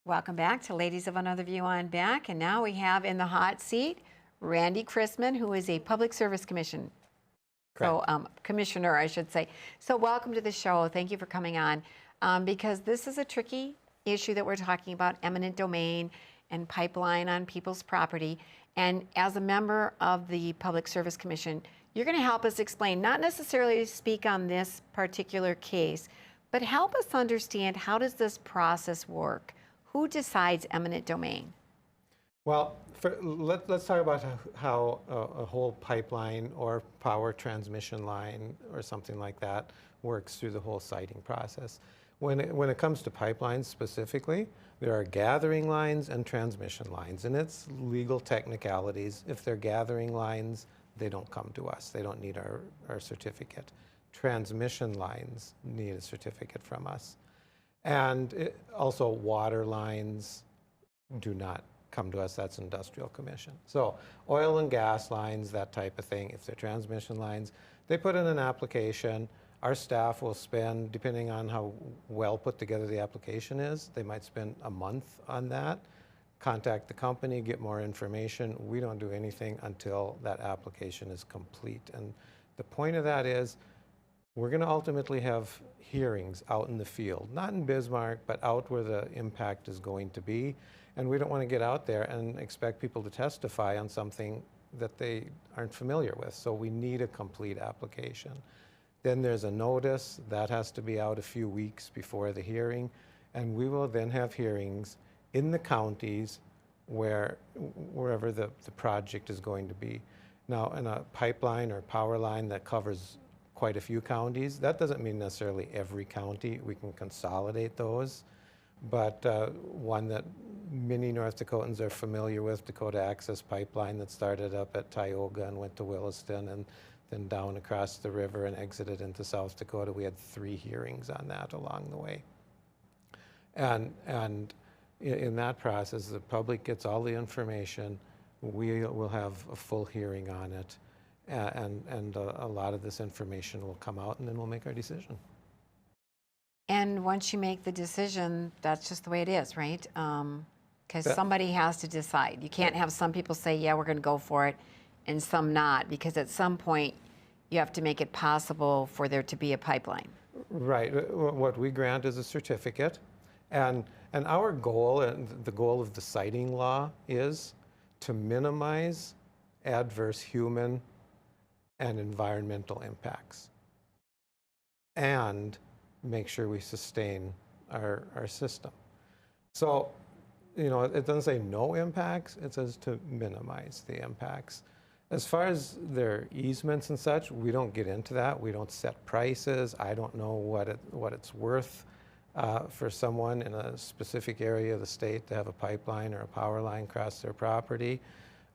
Welcome back to Ladies of Another View on Back. And now we have in the hot seat Randy Christmann, who is a Public Service Commission. Correct. So, Commissioner, I should say. So welcome to the show. Thank you for coming on. Because this is a tricky issue that we're talking about, eminent domain and pipeline on people's property. And as a member of the Public Service Commission, you're going to help us explain, not necessarily speak on this particular case, but help us understand how does this process work? Who decides eminent domain? Well, let's talk about how a whole pipeline or power transmission line or something like that works through the whole siting process. When it comes to pipelines specifically, there are gathering lines and transmission lines, and it's legal technicalities. If they're gathering lines, they don't come to us. They don't need our certificate. Transmission lines need a certificate from us. And also water lines do not come to us. That's Industrial Commission. So oil and gas lines, that type of thing, if they're transmission lines, they put in an application. Our staff will spend, depending on how well put together the application is, they might spend a month on that, contact the company, get more information. We don't do anything until that application is complete. And the point of that is we're going to ultimately have hearings out in the field, not in Bismarck, but out where the impact is going to be. And we don't want to get out there and expect people to testify on something that they aren't familiar with. So we need a complete application. Then there's a notice that has to be out a few weeks before the hearing. And we will then have hearings in the counties wherever the project is going to be. Now, in a pipeline or power line that covers quite a few counties, that doesn't mean necessarily every county. We can consolidate those. But one that many North Dakotans are familiar with, Dakota Access Pipeline, that started up at Tioga and went to Williston and then down across the river and exited into South Dakota. We had 3 hearings on that along the way. And in that process, the public gets all the information. We will have a full hearing on it. And a lot of this information will come out, and then we'll make our decision. And once you make the decision, that's just the way it is, right? Because somebody has to decide. You can't have some people say, yeah, we're going to go for it, and some not, because at some point you have to make it possible for there to be a pipeline. Right. What we grant is a certificate. And our goal, and the goal of the siting law, is to minimize adverse human and environmental impacts and make sure we sustain our system. So, you know, it doesn't say no impacts, it says to minimize the impacts. As far as their easements and such, we don't get into that. We don't set prices. I don't know what it's worth for someone in a specific area of the state to have a pipeline or a power line cross their property.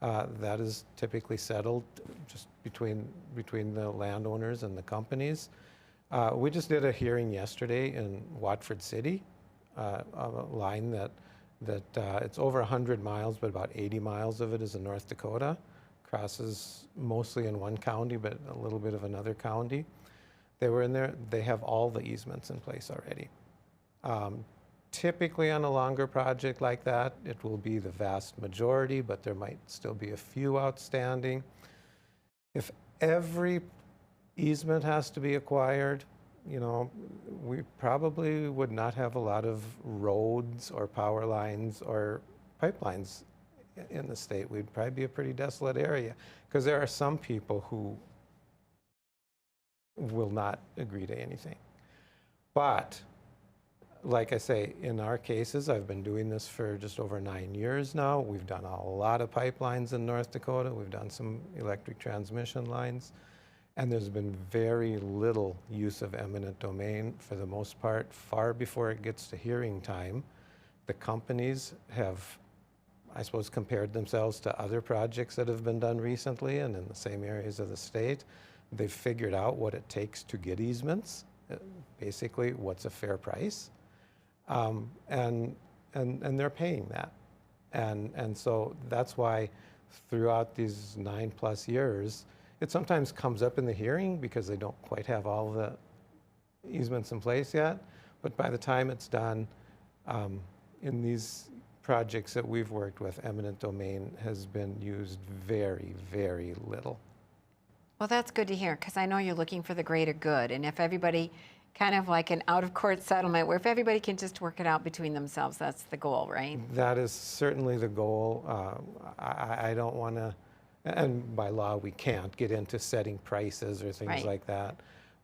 That is typically settled just between the landowners and the companies. We just did a hearing yesterday in Watford City, a line that it's over 100 miles, but about 80 miles of it is in North Dakota. Crosses mostly in one county, but a little bit of another county. They were in there. They have all the easements in place already. Typically on a longer project like that, it will be the vast majority, but there might still be a few outstanding. If every easement has to be acquired, you know, we probably would not have a lot of roads or power lines or pipelines in the state. We'd probably be a pretty desolate area because there are some people who will not agree to anything. But like I say, in our cases, I've been doing this for just over 9 years now. We've done a lot of pipelines in North Dakota. We've done some electric transmission lines. And there's been very little use of eminent domain for the most part. Far before it gets to hearing time, the companies have, I suppose, compared themselves to other projects that have been done recently and in the same areas of the state. They've figured out what it takes to get easements, basically what's a fair price. And they're paying that. And so that's why throughout these 9+ years, it sometimes comes up in the hearing because they don't quite have all the easements in place yet. But by the time it's done, in these projects that we've worked with, eminent domain has been used very, very little. Well, that's good to hear, because I know you're looking for the greater good. And if everybody, kind of like an out-of-court settlement, where if everybody can just work it out between themselves, that's the goal, right? That is certainly the goal. I don't want to, and by law we can't get into setting prices or things Right. like that.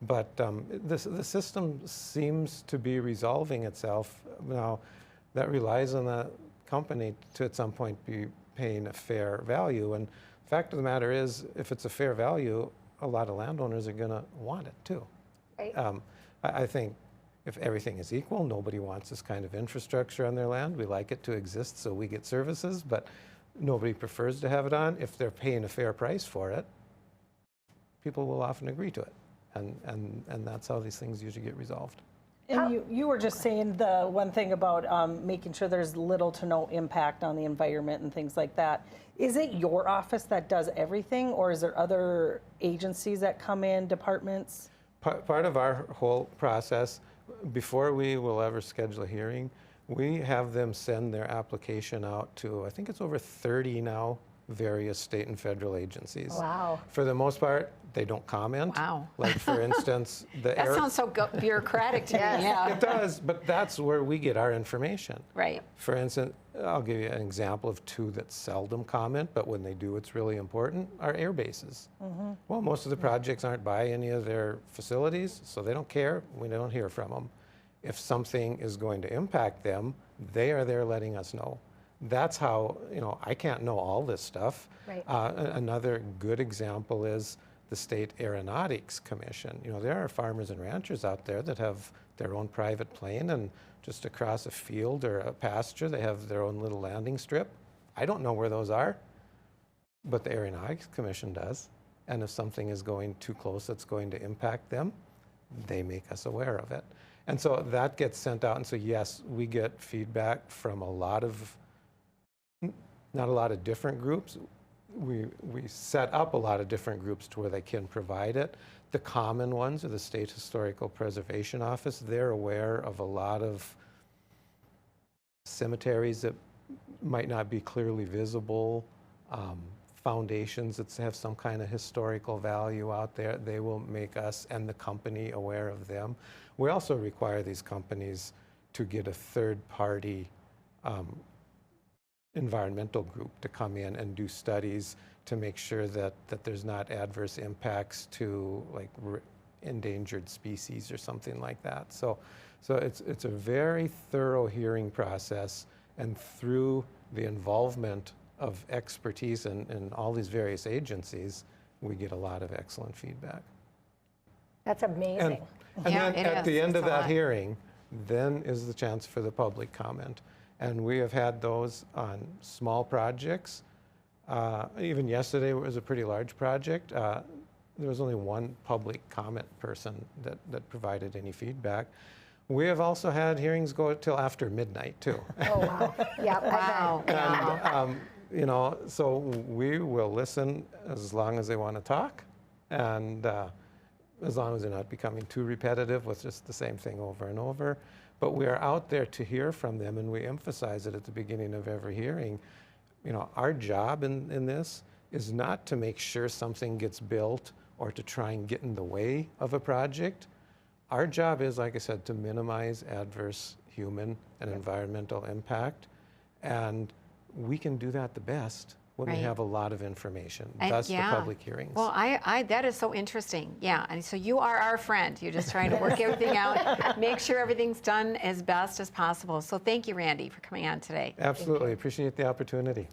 But the system seems to be resolving itself. Now, that relies on the company to at some point be paying a fair value. And the fact of the matter is, if it's a fair value, a lot of landowners are going to want it too. Right. I think if everything is equal, nobody wants this kind of infrastructure on their land. We like it to exist so we get services, but nobody prefers to have it on. If they're paying a fair price for it, people will often agree to it. And that's how these things usually get resolved. And you were just saying the one thing about making sure there's little to no impact on the environment and things like that. Is it your office that does everything, or is there other agencies that come in, departments? Part of our whole process, before we will ever schedule a hearing, we have them send their application out to, I think it's over 30 now, various state and federal agencies. Wow. For the most part, they don't comment. Wow. Like, for instance, the That sounds so bureaucratic to Yes. me, yeah. It does, but that's where we get our information. Right. For instance, I'll give you an example of two that seldom comment, but when they do, it's really important, are air bases. Well, most of the projects aren't by any of their facilities, so they don't care. We don't hear from them. If something is going to impact them, they are there letting us know. That's how, I can't know all this stuff. Right. Another good example is the State Aeronautics Commission. There are farmers and ranchers out there that have their own private plane, and just across a field or a pasture, they have their own little landing strip. I don't know where those are, but the Aeronautics Commission does. And if something is going too close that's going to impact them, they make us aware of it. And so that gets sent out. And so, yes, we get feedback from not a lot of different groups. We set up a lot of different groups to where they can provide it. The common ones are the State Historical Preservation Office. They're aware of a lot of cemeteries that might not be clearly visible, foundations that have some kind of historical value out there. They will make us and the company aware of them. We also require these companies to get a third-party environmental group to come in and do studies to make sure that there's not adverse impacts to, like, endangered species or something like that. So it's a very thorough hearing process, and through the involvement of expertise in all these various agencies, we get a lot of excellent feedback. That's amazing. And Yeah, then it at is. the end It's of a that lot. hearing, then is the chance for the public comment. And we have had those on small projects. Even yesterday was a pretty large project. There was only one public comment person that provided any feedback. We have also had hearings go till after midnight too. Oh, wow. Yep. Wow. And, so we will listen as long as they want to talk, and as long as they're not becoming too repetitive with just the same thing over and over. But we are out there to hear from them, and we emphasize it at the beginning of every hearing. Our job in this is not to make sure something gets built or to try and get in the way of a project. Our job is, like I said, to minimize adverse human and environmental impact. And we can do that the best when we Right. have a lot of information. And Thus yeah. the public hearings. Well, that is so interesting. Yeah, and so you are our friend. You're just trying to work everything out, make sure everything's done as best as possible. So thank you, Randy, for coming on today. Absolutely. Appreciate the opportunity.